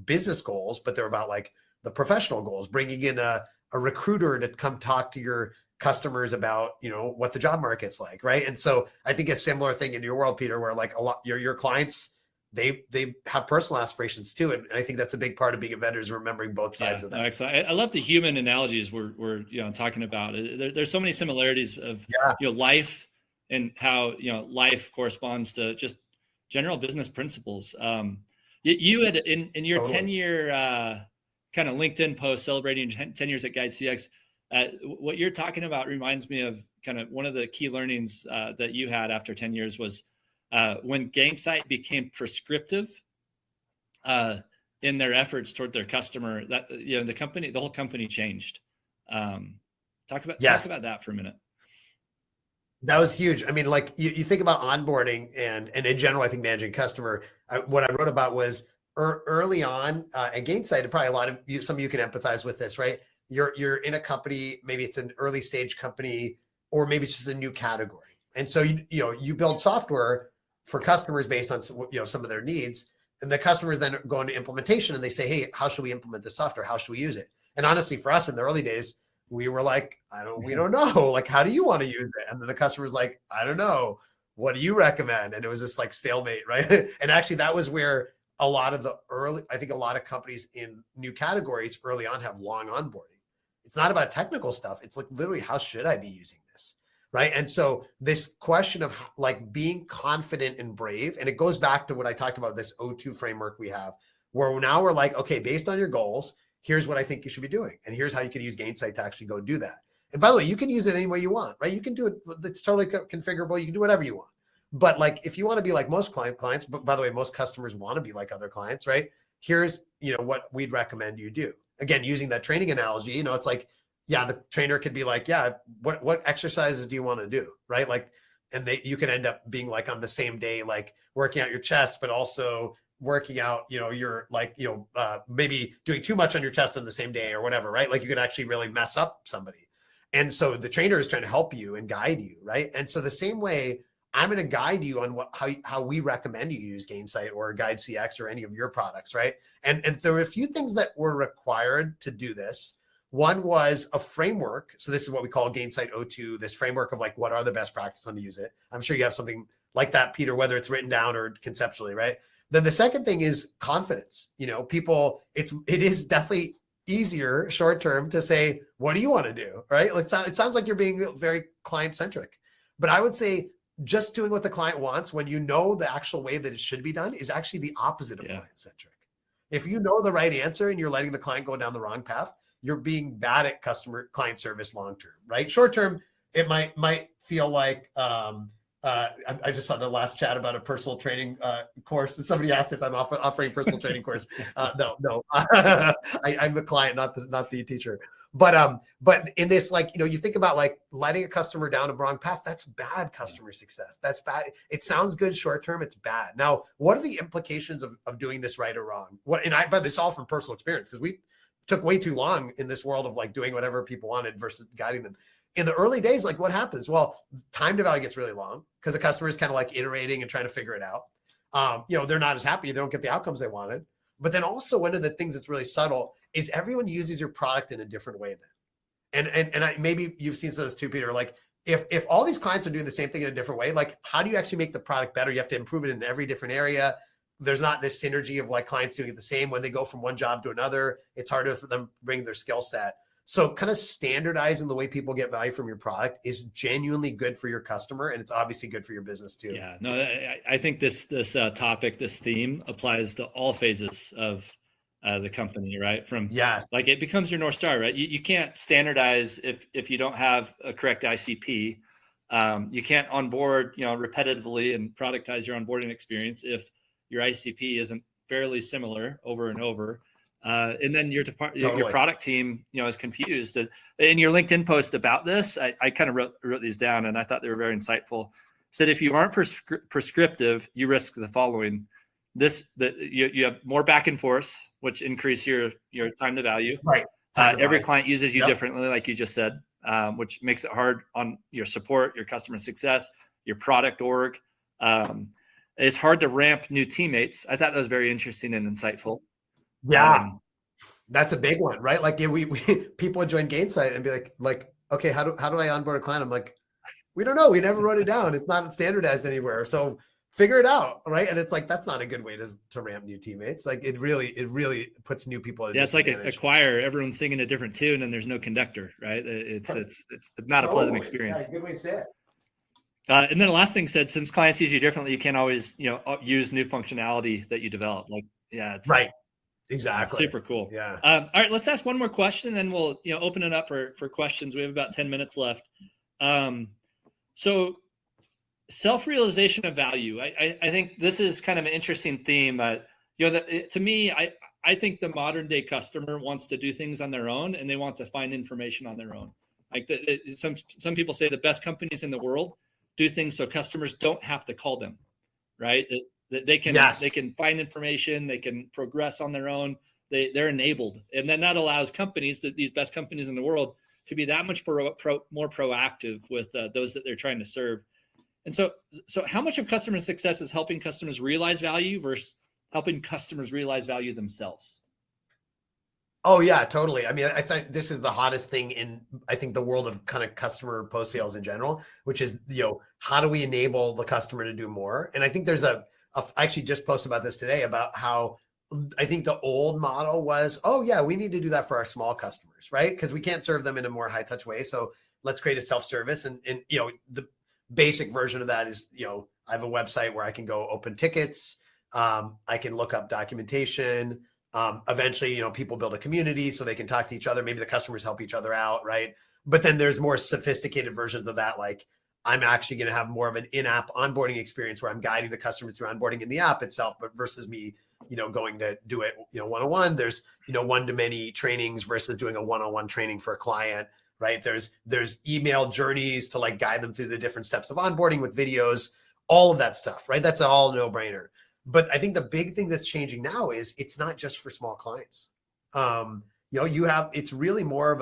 business goals, but they're about like the professional goals, bringing in a recruiter to come talk to your customers about what the job market's like, right? And so I think a similar thing in your world, Peter, where like a lot your clients, they have personal aspirations too, and I think that's a big part of being a vendor is remembering both sides of that. I love the human analogies we're talking about. There's so many similarities of life and how life corresponds to just general business principles. You had in your 10-year kind of LinkedIn post celebrating 10 years at GUIDEcx, what you're talking about reminds me of kind of one of the key learnings that you had after 10 years was when Gainsight became prescriptive in their efforts toward their customer, that the whole company changed. Talk about that for a minute. That was huge. I mean, like you think about onboarding and in general, I think managing customer. What I wrote about was early on at Gainsight, probably a lot of you, some of you can empathize with this, right? You're in a company, maybe it's an early stage company, or maybe it's just a new category. And so you build software for customers based on some of their needs, and the customers then go into implementation and they say, hey, how should we implement this software? How should we use it? And honestly, for us in the early days, we were like, we don't know. Like, how do you want to use it? And then the customer's like, I don't know. What do you recommend? And it was just like stalemate, right? And actually that was where a lot of companies in new categories early on have long onboarding. It's not about technical stuff. It's like literally, how should I be using this? Right. And so this question of like being confident and brave, and it goes back to what I talked about, this O2 framework we have, where now we're like, okay, based on your goals, here's what I think you should be doing. And here's how you can use Gainsight to actually go do that. And by the way, you can use it any way you want, right? You can do it. It's totally configurable. You can do whatever you want. But like, if you want to be like most clients, but by the way, most customers want to be like other clients, right? Here's, what we'd recommend you do. Again, using that training analogy, it's like, yeah, the trainer could be like, yeah, what exercises do you want to do? Right. Like, and you can end up being like on the same day, like working out your chest, but also working out, you're like, maybe doing too much on your chest on the same day or whatever, right? Like you could actually really mess up somebody. And so the trainer is trying to help you and guide you, right? And so the same way, I'm going to guide you on how we recommend you use Gainsight or GUIDEcx or any of your products, right? And there were a few things that were required to do this. One was a framework. So this is what we call Gainsight O2, this framework of like, what are the best practices on to use it? I'm sure you have something like that, Peter, whether it's written down or conceptually, right? Then the second thing is confidence. People, it is definitely easier short term to say, what do you want to do? Right? It sounds like you're being very client centric, but I would say just doing what the client wants when you know the actual way that it should be done is actually the opposite of client-centric. If you know the right answer and you're letting the client go down the wrong path, you're being bad at client service long-term, right? Short-term, it might feel like, I just saw the last chat about a personal training course. And somebody asked if I'm offering personal training course. No, I'm the client, not the teacher. But in this, like, you think about like letting a customer down a wrong path, that's bad customer success. That's bad. It sounds good short-term, it's bad. Now, what are the implications of doing this right or wrong? But this all from personal experience, because we took way too long in this world of like doing whatever people wanted versus guiding them. In the early days, like what happens? Well, time to value gets really long because the customer is kind of like iterating and trying to figure it out. They're not as happy. They don't get the outcomes they wanted. But then also one of the things that's really subtle is everyone uses your product in a different way then. And maybe you've seen those too, Peter, like if all these clients are doing the same thing in a different way, like how do you actually make the product better? You have to improve it in every different area. There's not this synergy of like clients doing it the same. When they go from one job to another, it's harder for them to bring their skill set. So kind of standardizing the way people get value from your product is genuinely good for your customer. And it's obviously good for your business too. Yeah, no, I think this topic, this theme applies to all phases of the company, right? From like it becomes your North Star, right? You can't standardize if you don't have a correct ICP. You can't onboard, repetitively and productize your onboarding experience if your ICP isn't fairly similar over and over. And then your product team, is confused. In your LinkedIn post about this, I kind of wrote these down, and I thought they were very insightful. Said if you aren't prescriptive, you risk the following: you have more back and forth, which increase your time to value. Right. Every client uses you differently, like you just said, which makes it hard on your support, your customer success, your product org. It's hard to ramp new teammates. I thought that was very interesting and insightful. Yeah, that's a big one, right? Like we people would join Gainsight and be like, okay, how do I onboard a client? I'm like, we don't know. We never wrote it down. It's not standardized anywhere. So figure it out, right? And it's like that's not a good way to ramp new teammates. Like it really puts new people at a it's like a choir. Everyone's singing a different tune, and there's no conductor, right? It's not a pleasant experience. Yeah, good way to say it. And then the last thing said, since clients use you differently, you can't always use new functionality that you develop. Like it's right. Exactly. Super cool. Yeah. All right, let's ask one more question, and we'll open it up for questions. We have about 10 minutes left. So self-realization of value. I think this is kind of an interesting theme. To me, I think the modern day customer wants to do things on their own, and they want to find information on their own. Like some people say the best companies in the world do things so customers don't have to call them, right? They can find information, they can progress on their own. They're enabled, and then that allows companies, these best companies in the world, to be that much more proactive with those that they're trying to serve. And so how much of customer success is helping customers realize value versus helping customers realize value themselves? Oh yeah, totally. I mean, this is the hottest thing in, I think, the world of kind of customer post sales in general, which is, how do we enable the customer to do more? And I think there's I actually just posted about this today about how I think the old model was, oh yeah, we need to do that for our small customers, right? Because we can't serve them in a more high touch way. So let's create a self-service. And the basic version of that is, I have a website where I can go open tickets. I can look up documentation. Eventually, people build a community so they can talk to each other. Maybe the customers help each other out, right? But then there's more sophisticated versions of that. Like I'm actually going to have more of an in-app onboarding experience where I'm guiding the customers through onboarding in the app itself, but versus me, going to do it, one-on-one. There's, one-to-many trainings versus doing a one-on-one training for a client, right? There's email journeys to like guide them through the different steps of onboarding with videos, all of that stuff, right? That's all no-brainer. But I think the big thing that's changing now is it's not just for small clients. It's really more of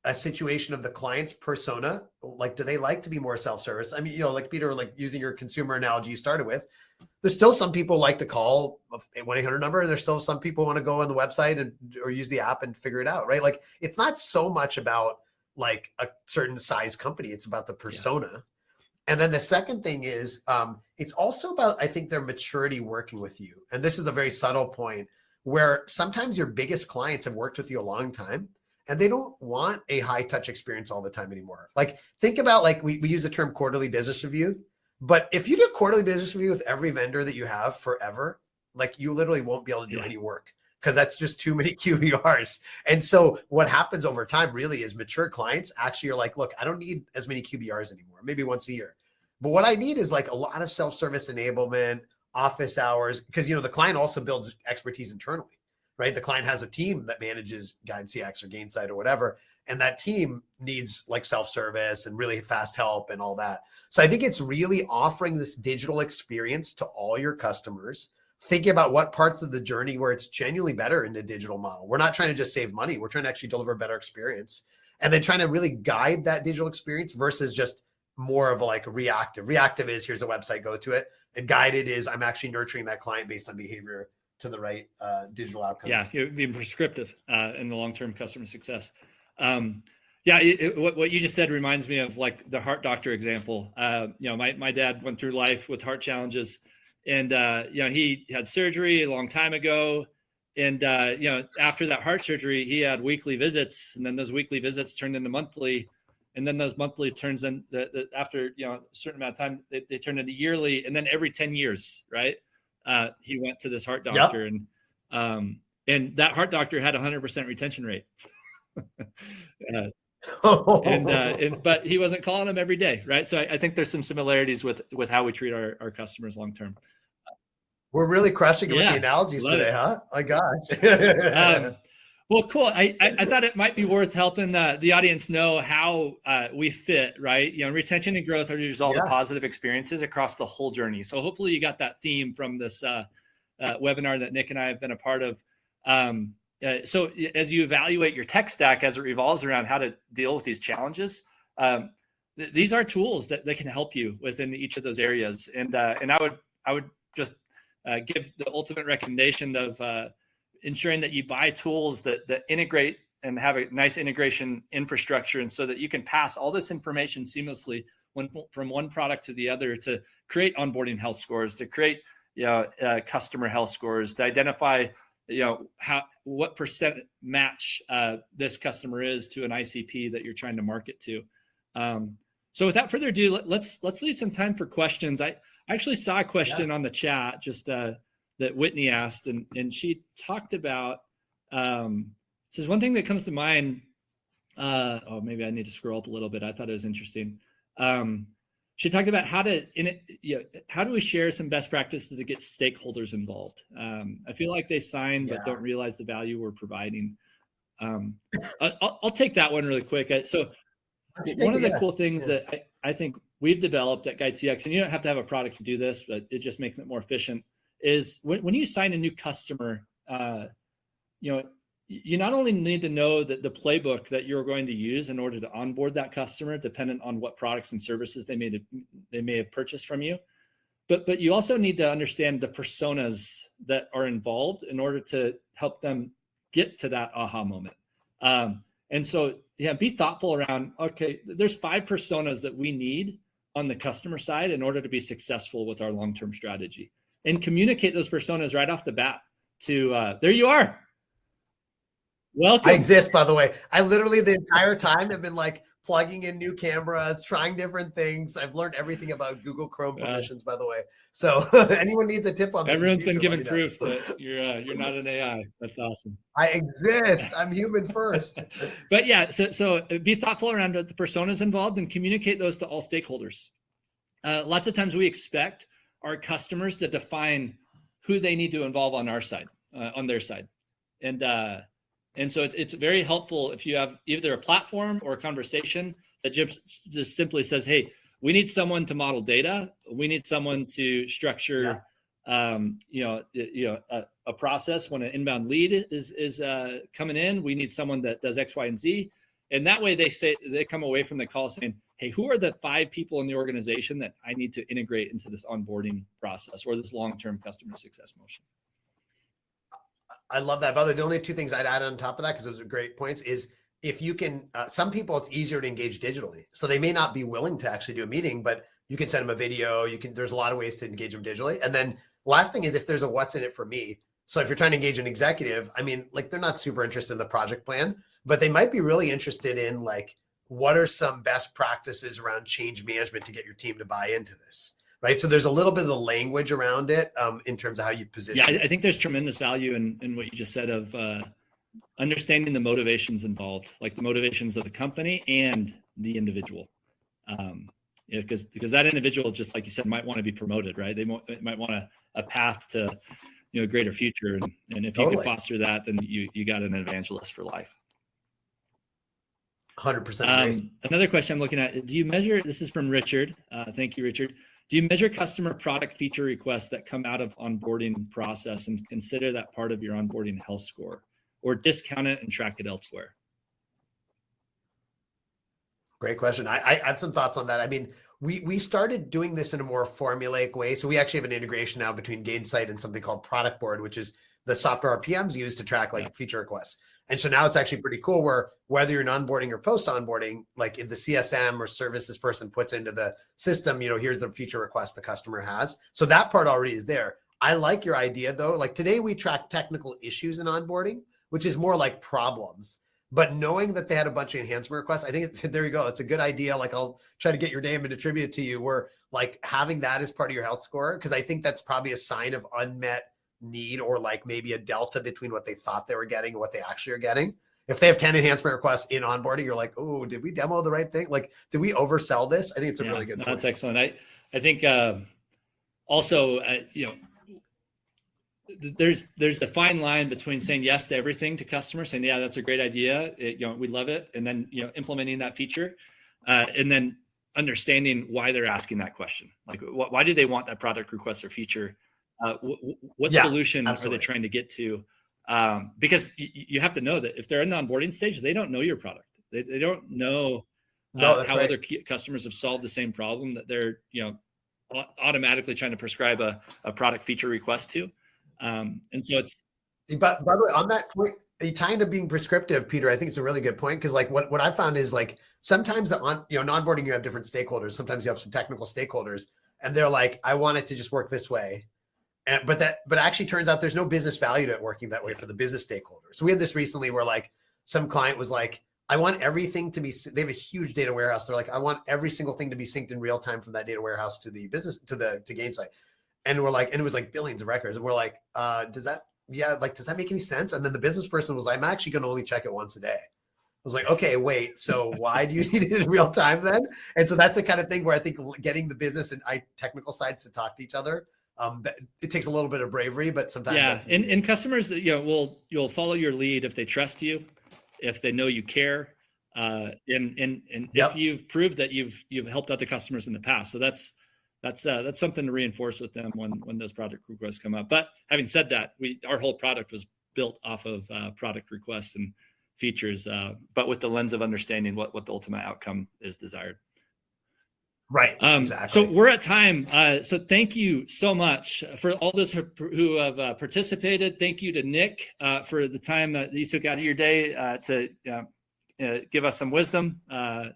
a situation of the client's persona. Like, do they like to be more self-service? I mean, like Peter, like using your consumer analogy you started with, there's still some people like to call a 1-800 number. And there's still some people want to go on the website or use the app and figure it out, right? Like, it's not so much about like a certain size company. It's about the persona. Yeah. And then the second thing is, it's also about, I think, their maturity working with you. And this is a very subtle point where sometimes your biggest clients have worked with you a long time and they don't want a high touch experience all the time anymore. Like think about, like we use the term quarterly business review, But if you do quarterly business review with every vendor that you have forever, like you literally won't be able to do any work, because that's just too many QBRs. And so what happens over time really is mature clients actually are like, look, I don't need as many QBRs anymore, maybe once a year. But what I need is like a lot of self-service enablement, office hours, because, you know, the client also builds expertise internally, right? The client has a team that manages GUIDEcx or Gainsight or whatever. And that team needs like self-service and really fast help and all that. So I think it's really offering this digital experience to all your customers, thinking about what parts of the journey where it's genuinely better in the digital model. We're not trying to just save money. We're trying to actually deliver a better experience, and then trying to really guide that digital experience versus just more of like reactive. Reactive is here's a website, go to it. And guided is I'm actually nurturing that client based on behavior to the right digital outcomes. Yeah, you're being prescriptive in the long-term customer success. What you just said reminds me of like the heart doctor example. You know, my dad went through life with heart challenges, and you know, he had surgery a long time ago, and you know, after that heart surgery, he had weekly visits, and then those weekly visits turned into monthly, and then those monthly turns in after, you know, a certain amount of time, they turned into yearly, and then every 10 years, right? He went to this heart doctor, and that heart doctor had 100% retention rate. But he wasn't calling them every day, right? So I think there's some similarities with how we treat our customers long term. We're really crushing it with the analogies today, huh? My gosh. Well, cool. I thought it might be worth helping the audience know how we fit, right? You know, retention and growth are to resolve the positive experiences across the whole journey. So hopefully you got that theme from this webinar that Nick and I have been a part of. So as you evaluate your tech stack as it revolves around how to deal with these challenges, these are tools that can help you within each of those areas. And I would just give the ultimate recommendation of ensuring that you buy tools that integrate and have a nice integration infrastructure, and so that you can pass all this information seamlessly from one product to the other, to create onboarding health scores, to create customer health scores, to identify what percent match this customer is to an ICP that you're trying to market to. So without further ado, let's leave some time for questions. I actually saw a question on the chat just that Whitney asked, and she talked about says one thing that comes to mind. Maybe I need to scroll up a little bit. I thought it was interesting. She talked about how do we share some best practices to get stakeholders involved. I feel like they sign but don't realize the value we're providing. I'll take that one really quick. So one of the cool things that I think we've developed at GUIDEcx, and you don't have to have a product to do this, but it just makes it more efficient, is when you sign a new customer, you not only need to know that the playbook that you're going to use in order to onboard that customer, dependent on what products and services they may have purchased from you, but you also need to understand the personas that are involved in order to help them get to that aha moment. And so, be thoughtful around, okay, there's 5 personas that we need on the customer side in order to be successful with our long-term strategy, and communicate those personas right off the bat to, there you are. Welcome. I exist, by the way. I literally the entire time have been like plugging in new cameras, trying different things. I've learned everything about Google Chrome permissions, by the way. So anyone needs a tip on this? Everyone's been given proof that you're not an AI. That's awesome. I exist. I'm human first. But yeah, so be thoughtful around the personas involved and communicate those to all stakeholders. Lots of times we expect our customers to define who they need to involve on our side, on their side. And so it's very helpful if you have either a platform or a conversation that just simply says, hey, we need someone to model data. We need someone to structure, a process when an inbound lead is coming in. We need someone that does X, Y, and Z. And that way they come away from the call saying, hey, who are the 5 people in the organization that I need to integrate into this onboarding process or this long-term customer success motion? I love that. By the way, the only 2 things I'd add on top of that, because those are great points, is if you can, some people, it's easier to engage digitally. So they may not be willing to actually do a meeting, but you can send them a video. There's a lot of ways to engage them digitally. And then last thing is if there's a what's in it for me. So if you're trying to engage an executive, I mean, like they're not super interested in the project plan, but they might be really interested in like, what are some best practices around change management to get your team to buy into this? right? So there's a little bit of the language around it in terms of how you position Yeah, it. I think there's tremendous value in what you just said of understanding the motivations involved, like the motivations of the company and the individual. Because that individual, just like you said, might want to be promoted, right? They might want a path to a greater future, and if you Totally. could foster that, then you got an evangelist for life. 100% agree. Another question I'm looking at: do you measure? This is from Richard. Thank you, Richard. Do you measure customer product feature requests that come out of onboarding process and consider that part of your onboarding health score, or discount it and track it elsewhere? Great question. I have some thoughts on that. I mean, we started doing this in a more formulaic way. So we actually have an integration now between Gainsight and something called Product Board, which is the software our PMs use to track like feature requests. And so now it's actually pretty cool where whether you're in onboarding or post onboarding, like if the CSM or services person puts into the system, here's the feature request the customer has. So that part already is there. I like your idea though. Like today we track technical issues in onboarding, which is more like problems. But knowing that they had a bunch of enhancement requests, I think there you go. It's a good idea. Like I'll try to get your name and attribute it to you. Where like having that as part of your health score, because I think that's probably a sign of unmet need or like maybe a delta between what they thought they were getting and what they actually are getting. If they have 10 enhancement requests in onboarding, you're like, oh, did we demo the right thing? Like, did we oversell this? I think it's a really good point. That's excellent. I think also, there's a fine line between saying yes to everything to customers, saying, yeah, that's a great idea. We love it. And then, implementing that feature and then understanding why they're asking that question. Like, why do they want that product request or feature? What solution are they trying to get to? Because you have to know that if they're in the onboarding stage, they don't know your product. They don't know how other customers have solved the same problem that they're, automatically trying to prescribe a product feature request to. And so it's. But by the way, on that point, tying to being prescriptive, Peter, I think it's a really good point. Cause like what I found is like, sometimes in onboarding, you have different stakeholders. Sometimes you have some technical stakeholders and they're like, I want it to just work this way. But actually turns out there's no business value to it working that way for the business stakeholders. So we had this recently where like some client was like, I want everything to be, they have a huge data warehouse. They're like, I want every single thing to be synced in real time from that data warehouse to the business, to Gainsight. And we're like, and it was like billions of records. And we're like, does that make any sense? And then the business person was like, I'm actually going to only check it once a day. I was like, okay, wait, so why do you need it in real time then? And so that's the kind of thing where I think getting the business and technical sides to talk to each other, it takes a little bit of bravery, but sometimes and customers you'll follow your lead if they trust you, if they know you care, and if you've proved that you've helped other customers in the past. So that's something to reinforce with them when those product requests come up. But having said that, our whole product was built off of product requests and features, but with the lens of understanding what the ultimate outcome is desired. Right. Exactly. So we're at time. So thank you so much for all those who have participated. Thank you to Nick for the time that you took out of your day to give us some wisdom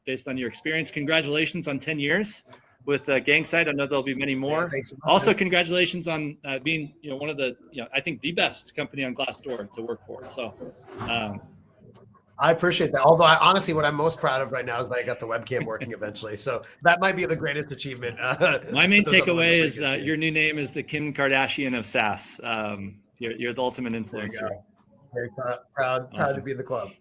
based on your experience. Congratulations on 10 years with Gainsight. I know there'll be many more. Yeah, so also, congratulations on being one of the I think the best company on Glassdoor to work for. So. I appreciate that. Although honestly, what I'm most proud of right now is that I got the webcam working eventually. So that might be the greatest achievement. My main takeaway is your new name is the Kim Kardashian of SaaS. You're the ultimate influencer. Very proud to be in the club.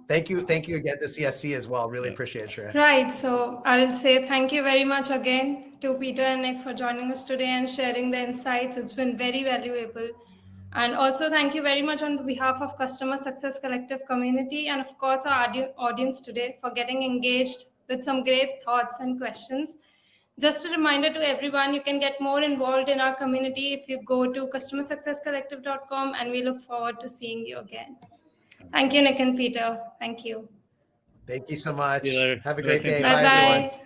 Thank you again to CSC as well. Really appreciate it, Shreya. Right. So I'll say thank you very much again to Peter and Nick for joining us today and sharing the insights. It's been very valuable. And also thank you very much on behalf of Customer Success Collective community and of course our audience today for getting engaged with some great thoughts and questions. Just a reminder to everyone, you can get more involved in our community if you go to customersuccesscollective.com, and we look forward to seeing you again. Thank you, Nick and Peter. Thank you. Thank you so much. See you later. Have a great day. Bye-bye.